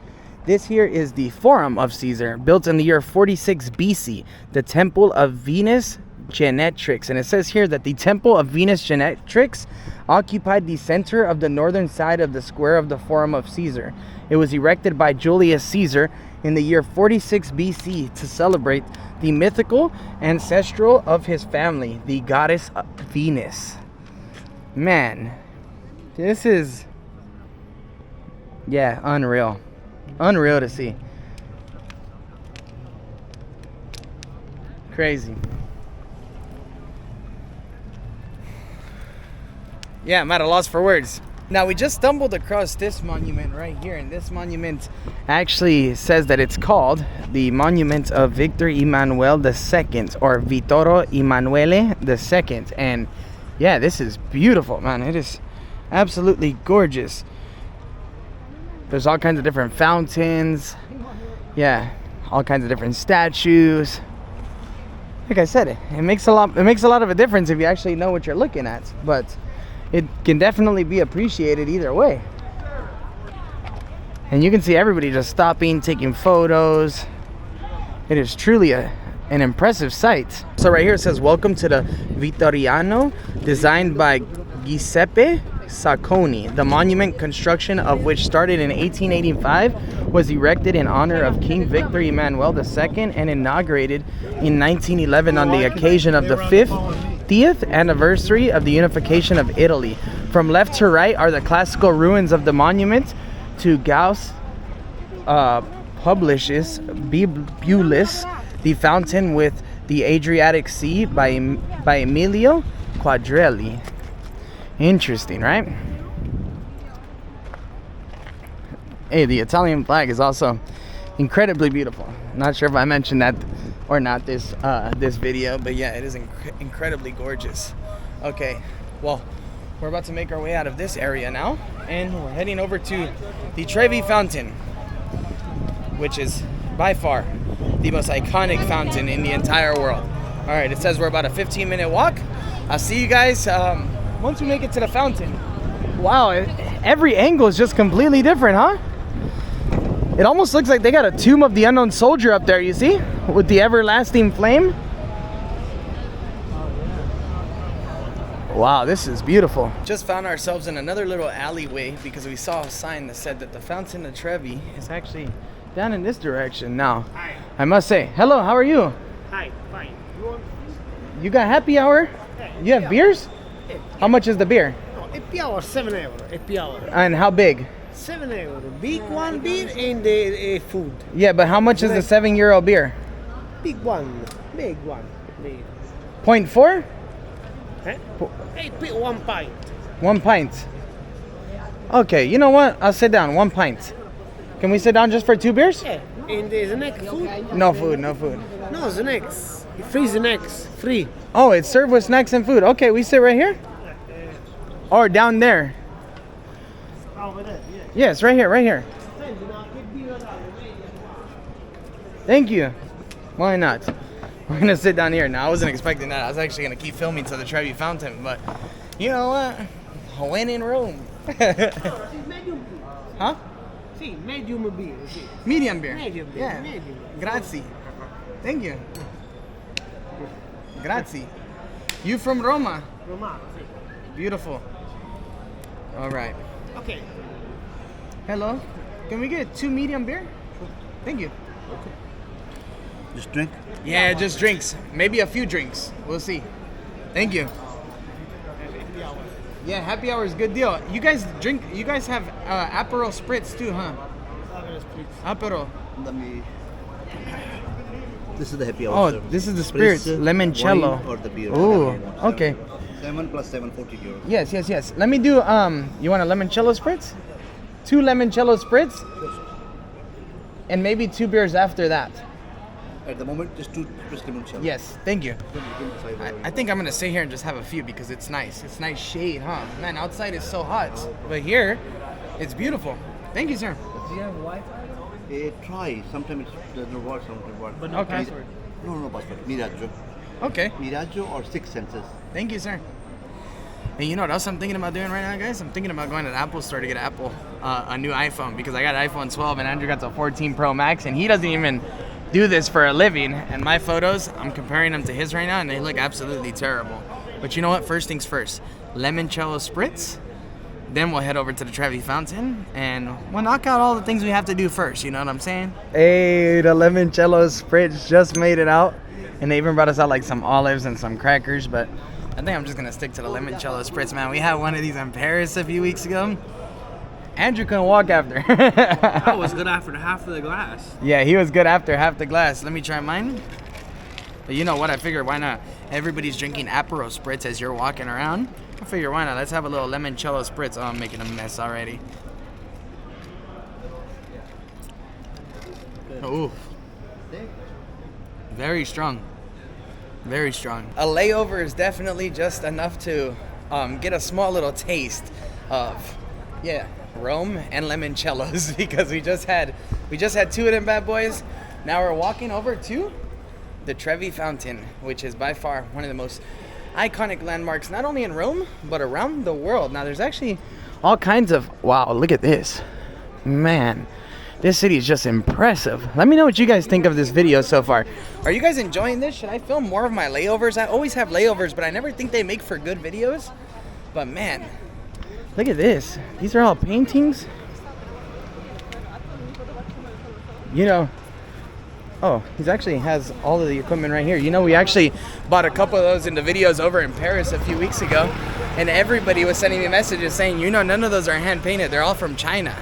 This here is the Forum of Caesar, built in the year 46 BC, the Temple of Venus Genetrix. And it says here that the Temple of Venus Genetrix occupied the center of the northern side of the square of the Forum of Caesar. It was erected by Julius Caesar in the year 46 BC to celebrate the mythical ancestral of his family, the goddess Venus. Man, this is, yeah, unreal. Unreal to see. Crazy. Yeah, I'm at a loss for words. Now, we just stumbled across this monument right here, and this monument actually says that it's called the Monument of Victor Emmanuel II, or Vittorio Emanuele II. And yeah, this is beautiful, man. It is absolutely gorgeous. There's all kinds of different fountains. Yeah, all kinds of different statues. Like I said, it makes a lot of a difference if you actually know what you're looking at, but it can definitely be appreciated either way. And you can see everybody just stopping, taking photos. It is truly an impressive sight. So right here it says, welcome to the Vittoriano, designed by Giuseppe Sacconi. The monument, construction of which started in 1885, was erected in honor of King Victor Emmanuel II and inaugurated in 1911 on the occasion of the 50th anniversary of the unification of Italy. From left to right are the classical ruins of the monument to Gauss publishes Bibulus, the fountain with the Adriatic Sea by Emilio Quadrelli. Interesting, right? Hey, the Italian flag is also incredibly beautiful. Not sure if I mentioned that or not this video, but yeah, it is incredibly gorgeous. Okay, well, we're about to make our way out of this area now, and we're heading over to the Trevi Fountain, which is by far the most iconic fountain in the entire world. All right, it says we're about a 15-minute walk. I'll see you guys once we make it to the fountain. Wow, every angle is just completely different, huh? It almost looks like they got a tomb of the unknown soldier up there, you see? With the everlasting flame. Wow, this is beautiful. Just found ourselves in another little alleyway because we saw a sign that said that the Fountain of Trevi is actually down in this direction. Now, I must say, hello, how are you? Hi, fine. You got happy hour? You have beers? How much is the beer? Happy hour, 7 euro. Happy hour. And how big? 7 euro. Big one beer and the food. Yeah, but how much is the €7 beer? Big one. Big one. Big. 0.4? Eh? 1 pint. 1 pint. Okay, you know what? I'll sit down. 1 pint. Can we sit down just for 2 beers? Yeah. And the snack food? No food, no food. No, snacks. Free snacks. Free. Oh, it's served with snacks and food. Okay, we sit right here? Or down there? Over there, yeah. Yes, right here, right here. Thank you. Why not? We're gonna sit down here. Now I wasn't expecting that. I was actually gonna keep filming to the Trevi Fountain, but you know what? When in Rome. Huh? Sì, medium beer, sì. Medium beer. Medium beer, Yeah. medium. Grazie. Thank you. Grazie. You from Roma? Romano, sì. Beautiful. All right. Okay. Hello. Can we get 2 medium beer? Thank you. Just drink. Yeah, just drinks. Maybe a few drinks. We'll see. Thank you. Yeah, happy hour is good deal. You guys drink. You guys have Aperol Spritz too, huh? Aperol. This is the happy hour. Oh, service. this is the spirits. Limoncello. Wine or the beer. Ooh, whatever you want. okay. 7 plus 7, 40 euros. Yes. Let me do. You want a limoncello spritz? 2 limoncello spritz, and maybe 2 beers after that. At the moment, just 2 limoncello. Yes, thank you. You can decide whatever I think I'm gonna sit here and just have a few because it's nice. It's nice shade, huh? Man, outside is so hot, but here, it's beautiful. Thank you, sir. Try. Sometimes it doesn't work, sometimes it works. But no Okay. password. No password. Miraggio. Okay, Miraggio or 6 senses. thank you, sir. Hey, you know what else I'm thinking about doing right now, guys? I'm thinking about going to the Apple store to get a new iPhone because I got an iPhone 12 and Andrew got the 14 Pro Max and he doesn't even do this for a living. And my photos, I'm comparing them to his right now and they look absolutely terrible. But you know what? First things first, Limoncello Spritz. Then we'll head over to the Trevi Fountain and we'll knock out all the things we have to do first. You know what I'm saying? Hey, the Limoncello Spritz just made it out. And they even brought us out like some olives and some crackers, but I think I'm just gonna stick to the Limoncello Spritz, man. We had one of these in Paris a few weeks ago. Andrew couldn't walk after. I was good after half of the glass. Yeah, he was good after half the glass. Let me try mine. But you know what? I figured why not? Everybody's drinking Aperol Spritz as you're walking around. I figure why not? Let's have a little Limoncello Spritz. Oh, I'm making a mess already. Ooh. Very strong. Very strong. A layover is definitely just enough to get a small little taste of, Rome and limoncellos because we just had 2 of them bad boys. Now we're walking over to the Trevi Fountain, which is by far one of the most iconic landmarks, not only in Rome, but around the world. Now there's actually all kinds of, wow, look at this. Man, this city is just impressive. Let me know what you guys think of this video so far. Are you guys enjoying this? Should I film more of my layovers? I always have layovers, but I never think they make for good videos. But man, look at this. These are all paintings. You know, oh, he actually has all of the equipment right here. You know, we actually bought a couple of those in the videos over in Paris a few weeks ago, and everybody was sending me messages saying, you know, none of those are hand painted. They're all from China.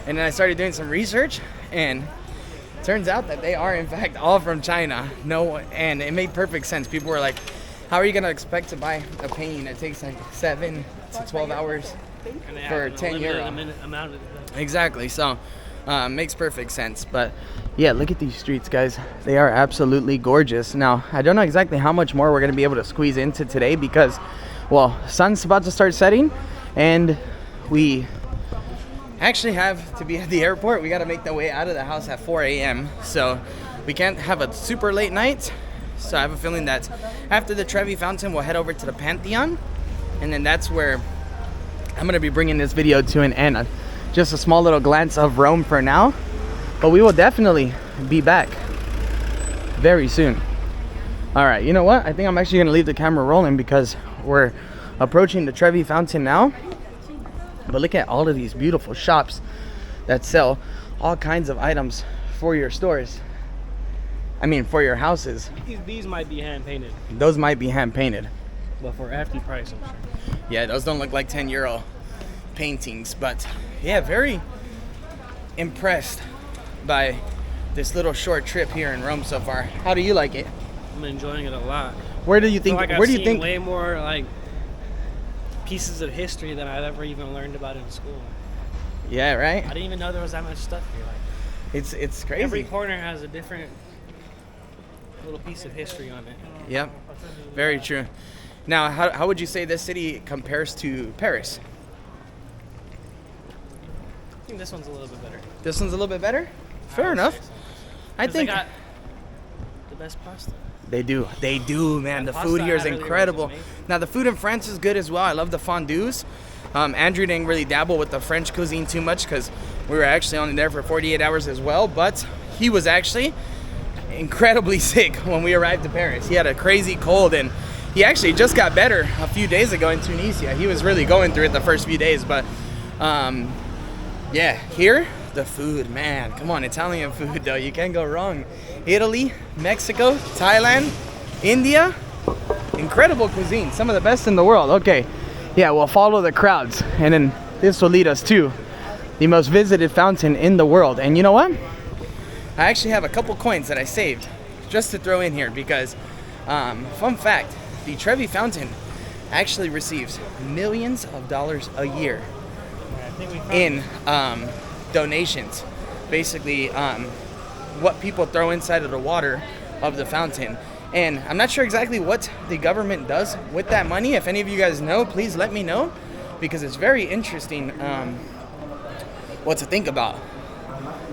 And then I started doing some research, and it turns out that they are in fact all from China. And it made perfect sense. People were like, how are you gonna expect to buy a painting that takes like 7 to 12 hours for 10 euro? Exactly. So makes perfect sense. But yeah, look at these streets, guys. They are absolutely gorgeous. Now I don't know exactly how much more we're gonna be able to squeeze into today because, well, sun's about to start setting, and we actually have to be at the airport. We got to make the way out of the house at 4 a.m. So we can't have a super late night. So I have a feeling that after the Trevi Fountain, we'll head over to the Pantheon. And then that's where I'm going to be bringing this video to an end. Just a small little glance of Rome for now. But we will definitely be back very soon. All right, you know what? I think I'm actually going to leave the camera rolling because we're approaching the Trevi Fountain now. But look at all of these beautiful shops that sell all kinds of items for your stores. I mean, for your houses. These might be hand painted, Those might be hand painted. but for hefty price, I'm sure. Yeah, those don't look like 10 euro paintings. But yeah, very impressed by this little short trip here in Rome so far. How do you like it? I'm enjoying it a lot. Where do you think? Like Where do you think? way more like pieces of history than I've ever even learned about in school. Yeah, right. I didn't even know there was that much stuff here. Like It's crazy. every corner has a different little piece of history on it. Yep, very true. Now, how would you say this city compares to Paris? I think this one's a little bit better. This one's a little bit better. Fair enough. I 'Cause think. the best pasta. They do, man. The pasta food here I is had earlier was incredible. amazing. Now the food in France is good as well. I love the fondues. Andrew didn't really dabble with the French cuisine too much because we were actually only there for 48 hours as well. But he was actually incredibly sick when we arrived to Paris. He had a crazy cold, and he actually just got better a few days ago in Tunisia. He was really going through it the first few days, but yeah, here the food, man, come on, Italian food though, you can't go wrong. Italy, Mexico, Thailand, India, incredible cuisine, some of the best in the world. Okay, yeah, we'll follow the crowds, and then this will lead us to the most visited fountain in the world. And you know what? I actually have a couple coins that I saved just to throw in here because, fun fact, the Trevi Fountain actually receives millions of dollars a year in donations. Basically, what people throw inside of the water of the fountain. And I'm not sure exactly what the government does with that money. If any of you guys know, please let me know, because it's very interesting what to think about.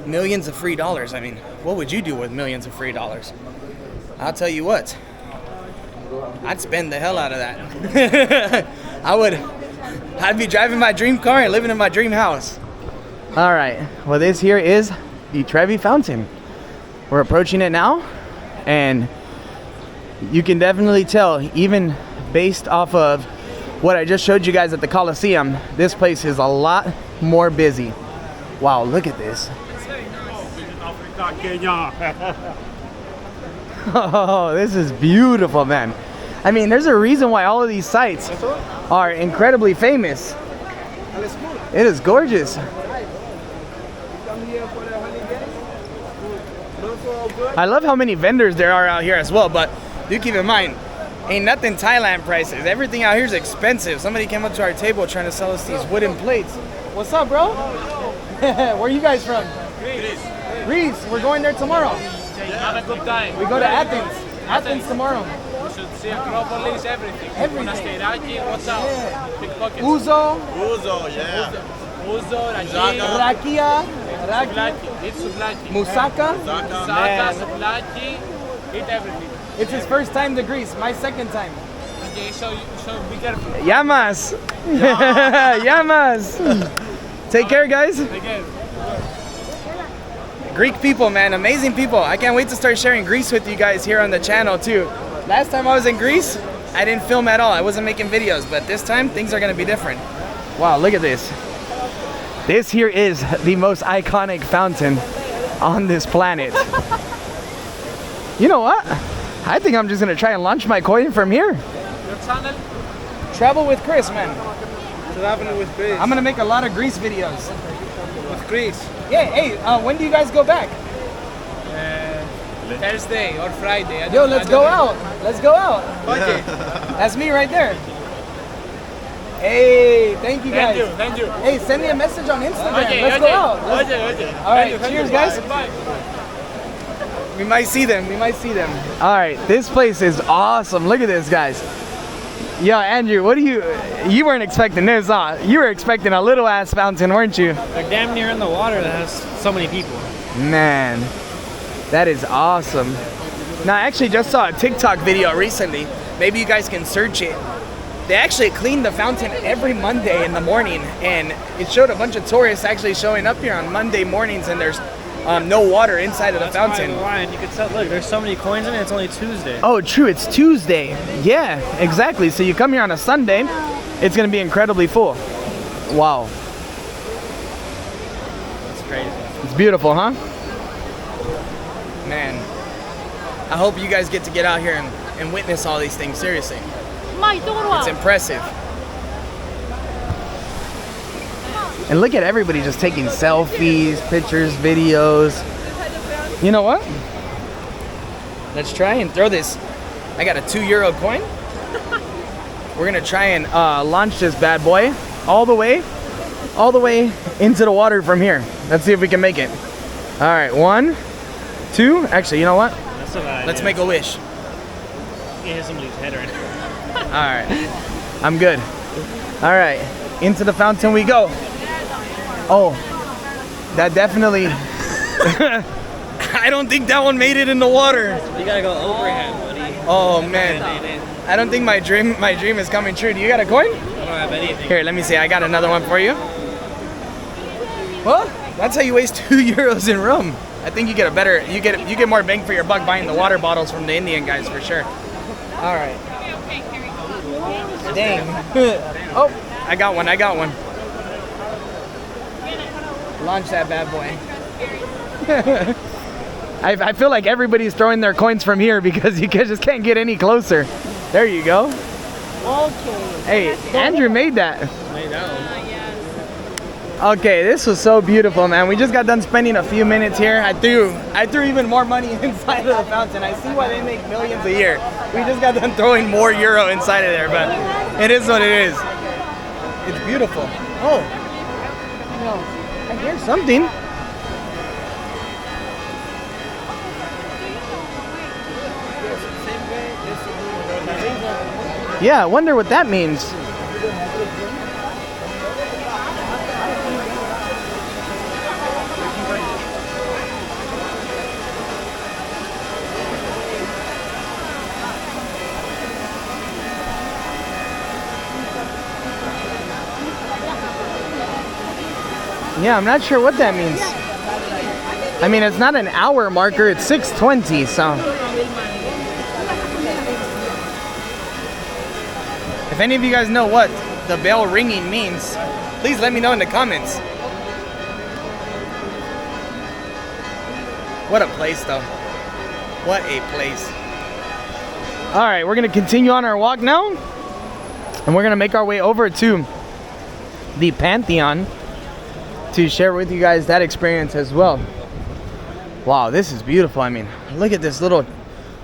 Millions of free dollars. I mean, what would you do with millions of free dollars? I'll tell you what, I'd spend the hell out of that. I'd be driving my dream car and living in my dream house. All right, well, this here is the Trevi Fountain. We're approaching it now, and you can definitely tell, even based off of what I just showed you guys at the Colosseum, this place is a lot more busy. Wow, look at this. Oh, this is beautiful, man. I mean, there's a reason why all of these sites are incredibly famous. It is gorgeous. I love how many vendors there are out here as well, but do keep in mind, ain't nothing Thailand prices. Everything out here is expensive. Somebody came up to our table trying to sell us these wooden plates. What's up, bro? Where are you guys from? Greece. We're going there tomorrow. Have a good time. We go to Athens. Athens tomorrow. You should see Acropolis, everything. Everything. What's up? Yeah. Pickpockets. Uzo, Uzo, Ragi, rakia, Souvlaki. Eat souvlaki. moussaka. Saka, souvlaki. Eat everything. It's his first time to Greece. My second time. Okay, so be careful. Yamas. Yamas. Take care, guys. Again. Greek people, man, amazing people. I can't wait to start sharing Greece with you guys here on the channel too. Last time I was in Greece, I didn't film at all. I wasn't making videos, but this time things are gonna be different. Wow, look at this. This here is the most iconic fountain on this planet. You know what? I think I'm just gonna try and launch my coin from here. Your channel? Travel with Chris, man. Traveling with Chris. I'm gonna make a lot of Greece videos. With Chris. Yeah, hey, when do you guys go back? Thursday or Friday. Yo, let's go out. Let's go out. Okay. That's me right there. Hey, thank you guys. Thank you. Hey, send me a message on Instagram. Okay, Let's go out. Okay. All right, cheers, guys. Bye. We might see them. All right, this place is awesome. Look at this, guys. Yo, Andrew, what do you weren't expecting this, huh? You were expecting a little ass fountain, weren't you? They're damn near in the water that has so many people. Man, that is awesome. Now, I actually just saw a TikTok video recently. Maybe you guys can search it. They actually clean the fountain every Monday in the morning, and it showed a bunch of tourists actually showing up here on Monday mornings, and there's no water inside of the fountain. Why? And you can tell, look, there's so many coins in it, it's only Tuesday. Oh, true, it's Tuesday. Yeah, exactly. So you come here on a Sunday, it's gonna be incredibly full. Wow. That's crazy. It's beautiful, huh? Man, I hope you guys get to get out here and witness all these things, seriously. It's impressive. And look at everybody just taking selfies, pictures, videos. You know what? Let's try and throw this. I got a €2 coin. We're gonna try and launch this bad boy all the way into the water from here. Let's see if we can make it. All right, 1, 2. Actually, you know what? That's a bad idea. Let's make a wish. You hit somebody's head right now. All right, I'm good. All right, into the fountain we go. Oh, that definitely, I don't think that one made it in the water. You gotta go overhand, buddy. Oh man, I don't think my dream is coming true. Do you got a coin? I don't have anything. Here, let me see. I got another one for you. Well, that's how you waste €2 in Rome. I think you get you get more bang for your buck buying the water bottles from the Indian guys for sure. All right. Dang. Oh, I got one. Launch that bad boy. I feel like everybody's throwing their coins from here because you just can't get any closer. There you go. Okay. Hey, Andrew made that. Made that one. Okay, this was so beautiful, man. We just got done spending a few minutes here. I threw even more money inside of the fountain. I see why they make millions a year. We just got done throwing more euro inside of there, but it is what it is. It's beautiful. Oh, no, I hear something. Yeah, I wonder what that means. Yeah, I'm not sure what that means. I mean, it's not an hour marker, it's 6:20, so. If any of you guys know what the bell ringing means, please let me know in the comments. What a place, though. What a place. All right, we're gonna continue on our walk now, and we're gonna make our way over to the Pantheon to share with you guys that experience as well. Wow, this is beautiful. I mean, look at this little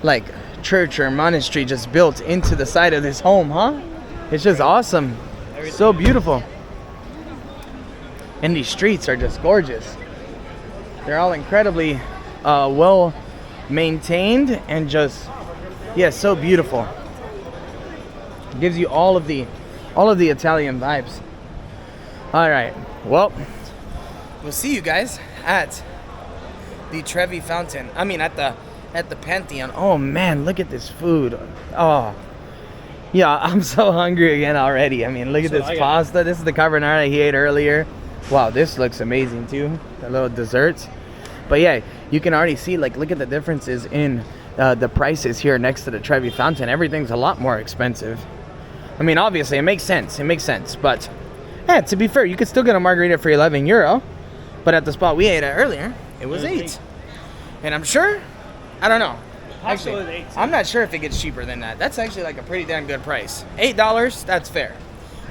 like church or monastery just built into the side of this home, huh? It's just awesome. So beautiful. And these streets are just gorgeous. They're all incredibly well maintained and just, yeah, so beautiful. It gives you all of the Italian vibes. All right, well, we'll see you guys at the Trevi Fountain. I mean, at the Pantheon. Oh man, look at this food. Oh, yeah, I'm so hungry again already. I mean, look at this pasta. This is the carbonara he ate earlier. Wow, this looks amazing too. The little desserts. But yeah, you can already see, like, look at the differences in the prices here next to the Trevi Fountain. Everything's a lot more expensive. I mean, obviously, it makes sense. It makes sense. But yeah, to be fair, you could still get a margarita for €11. But at the spot we ate at earlier, it was 8. And I'm sure, I don't know. Actually, I'm not sure if it gets cheaper than that. That's actually like a pretty damn good price. $8, that's fair.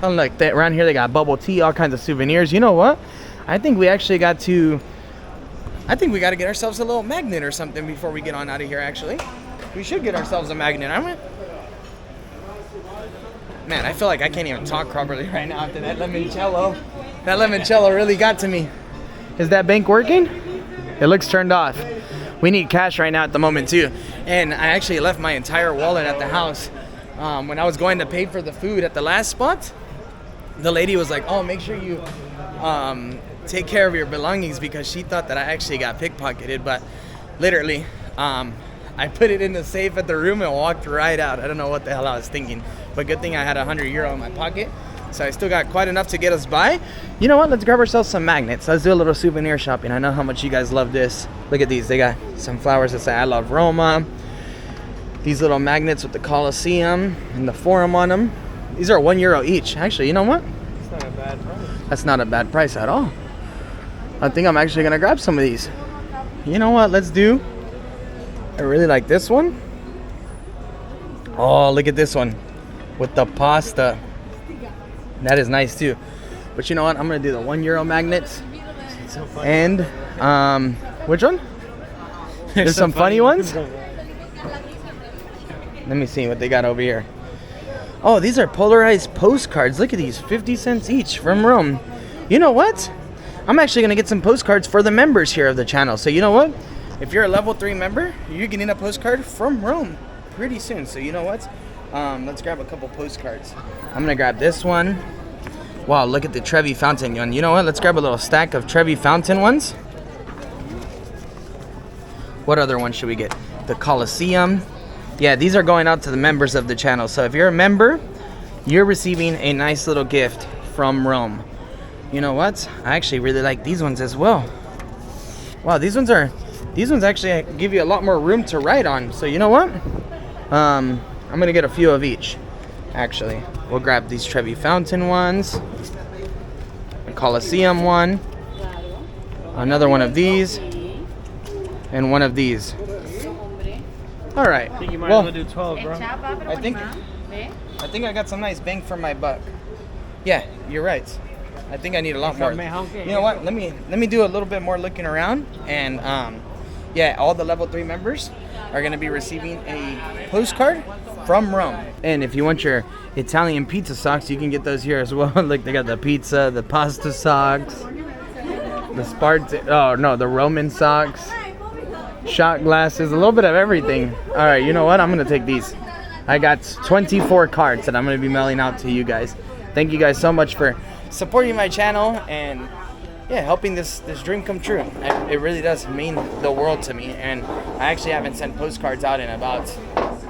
Unlike that, around here they got bubble tea, all kinds of souvenirs. You know what? I think we got to get ourselves a little magnet or something before we get on out of here, actually. We should get ourselves a magnet, aren't we? Man, I feel like I can't even talk properly right now after that limoncello. That limoncello really got to me. Is that bank working? It looks turned off. We need cash right now at the moment too. And I actually left my entire wallet at the house. When I was going to pay for the food at the last spot, the lady was like, oh, make sure you take care of your belongings, because she thought that I actually got pickpocketed. But literally, I put it in the safe at the room and walked right out. I don't know what the hell I was thinking. But good thing I had €100 in my pocket. So I still got quite enough to get us by. You know what? Let's grab ourselves some magnets. Let's do a little souvenir shopping. I know how much you guys love this. Look at these. They got some flowers that say I love Roma. These little magnets with the Colosseum and the Forum on them. These are €1 each. Actually, you know what? It's not a bad price. That's not a bad price at all. I think I'm actually gonna grab some of these. You know what? Let's do. I really like this one. Oh, look at this one with the pasta. That is nice too. But you know what? I'm gonna do the €1 magnets. So and which one? There's some funny ones. Let me see what they got over here. Oh, these are polarized postcards. Look at these, 50 cents each from Rome. You know what? I'm actually gonna get some postcards for the members here of the channel. So you know what? If you're a level 3 member, you're getting a postcard from Rome pretty soon. So you know what? Let's grab a couple postcards. I'm gonna grab this one. Wow, look at the Trevi Fountain one. You know what? Let's grab a little stack of Trevi Fountain ones. What other one should we get? The Colosseum. Yeah, these are going out to the members of the channel. So if you're a member, you're receiving a nice little gift from Rome. You know what? I actually really like these ones as well. Wow, these ones actually give you a lot more room to write on. So you know what? I'm gonna get a few of each. Actually, we'll grab these Trevi Fountain ones, a Colosseum one, another one of these, and one of these. All right. I think you might Well, want to do 12, bro. I think I got some nice bang for my buck. Yeah, you're right. I think I need a lot more. You know what? Let me do a little bit more looking around, and yeah, all the level 3 members are gonna be receiving a postcard from Rome. And if you want your Italian pizza socks, you can get those here as well. Look, they got the pizza, the pasta socks, the the Roman socks, shot glasses, a little bit of everything. All right, you know what? I'm gonna take these. I got 24 cards that I'm gonna be mailing out to you guys. Thank you guys so much for supporting my channel and yeah, helping this dream come true. It really does mean the world to me. And I actually haven't sent postcards out in about,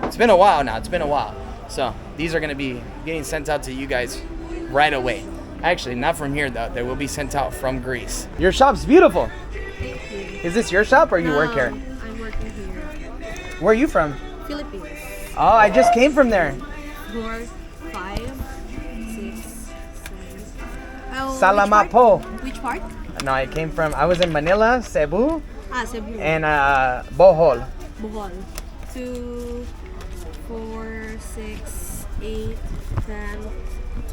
it's been a while now. It's been a while. So these are gonna be getting sent out to you guys right away. Actually, not from here though. They will be sent out from Greece. Your shop's beautiful. Thank you. Is this your shop or you work here? I'm working here. Where are you from? Philippines. Oh, I just came from there. 4, 5, 6, 7. Oh, Salamapo. Which part? No, I was in Manila, Cebu, Cebu. and Bohol. Bohol. 2, 4, 6, 8, 10,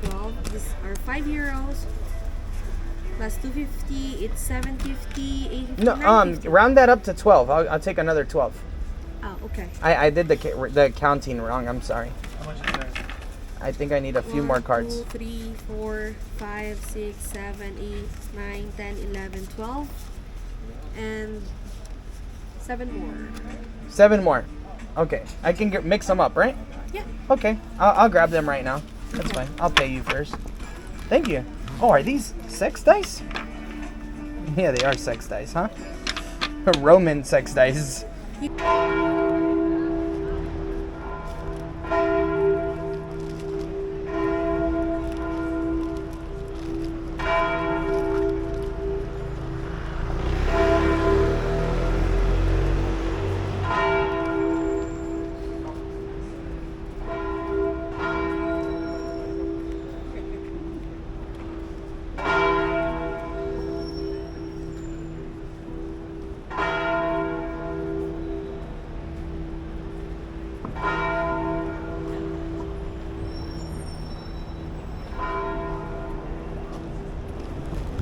12. These are 5 euros. Plus 250, it's 750, 850. No, 950. round that up to 12. I'll take another 12. Oh, okay. I did the counting wrong. I'm sorry. How much is that? I think I need a few more cards. 2, 3, 4, 5, 6, 7, 8, 9, 10, 11, 12. And 7 more. 7 more. Okay, I can mix them up, right? Yeah. Okay, I'll grab them right now. That's fine. I'll pay you first. Thank you. Oh, are these sex dice? Yeah, they are sex dice, huh? Roman sex dice.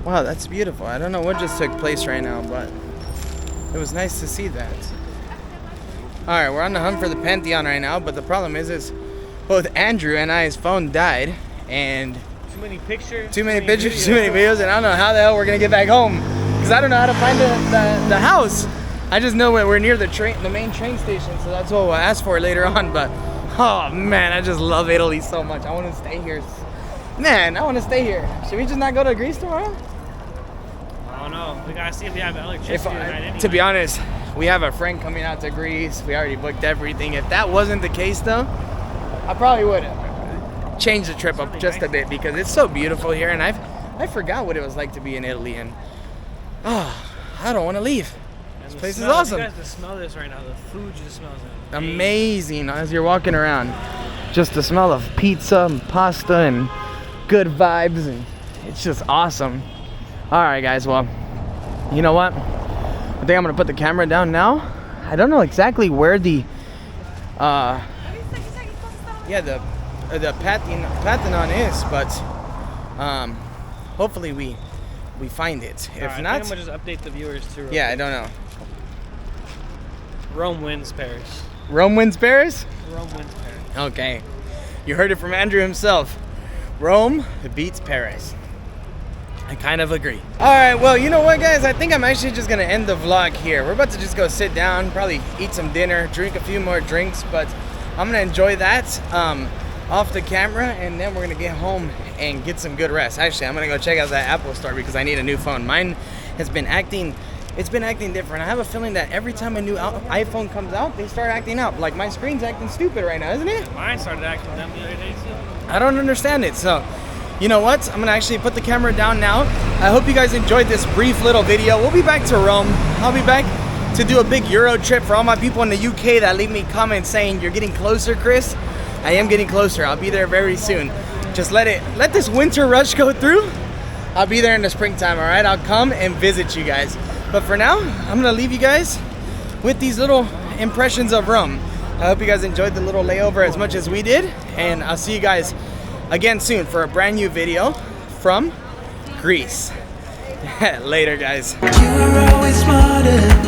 Wow, that's beautiful. I don't know what just took place right now, but it was nice to see that. All right, we're on the hunt for the Pantheon right now, but the problem is both Andrew and I's phone died, and Too many pictures, too many videos, and I don't know how the hell we're gonna get back home, because I don't know how to find the house. I just know we're near the main train station, so that's what we'll ask for later on. But oh man, I just love Italy so much. I want to stay here. Man, I want to stay here. Should we just not go to Greece tomorrow? I don't know. We gotta see if they have electricity tonight anyway. To be honest, we have a friend coming out to Greece. We already booked everything. If that wasn't the case though, I probably would have changed the trip up just a bit, because it's so beautiful here, and I forgot what it was like to be in Italy, and I don't want to leave. This place is awesome. You guys can smell this right now. The food just smells Amazing as you're walking around. Just the smell of pizza and pasta and good vibes, and it's just awesome. All right, guys. Well, you know what? I think I'm gonna put the camera down now. I don't know exactly where the Pantheon is, but hopefully we find it. If right, not, I'm gonna just update the viewers too. yeah, I don't know. Rome wins Paris. Rome wins Paris? Rome wins Paris. Okay. You heard it from Andrew himself. Rome beats Paris. I kind of agree. All right, well, you know what, guys? I think I'm actually just gonna end the vlog here. We're about to just go sit down, probably eat some dinner, drink a few more drinks, but I'm gonna enjoy that off the camera, and then we're gonna get home and get some good rest. Actually, I'm gonna go check out that Apple store because I need a new phone. Mine has been acting it's been acting different. I have a feeling that every time a new iPhone comes out, they start acting up. Like my screen's acting stupid right now, isn't it? Mine started acting dumb the other day too. I don't understand it. So, you know what? I'm gonna actually put the camera down now. I hope you guys enjoyed this brief little video. We'll be back to Rome. I'll be back to do a big Euro trip for all my people in the UK that leave me comments saying you're getting closer, Chris. I am getting closer. I'll be there very soon. Just let this winter rush go through. I'll be there in the springtime, all right? I'll come and visit you guys. But for now, I'm gonna leave you guys with these little impressions of Rome. I hope you guys enjoyed the little layover as much as we did, and I'll see you guys again soon for a brand new video from Greece. Later, guys. You're always smarter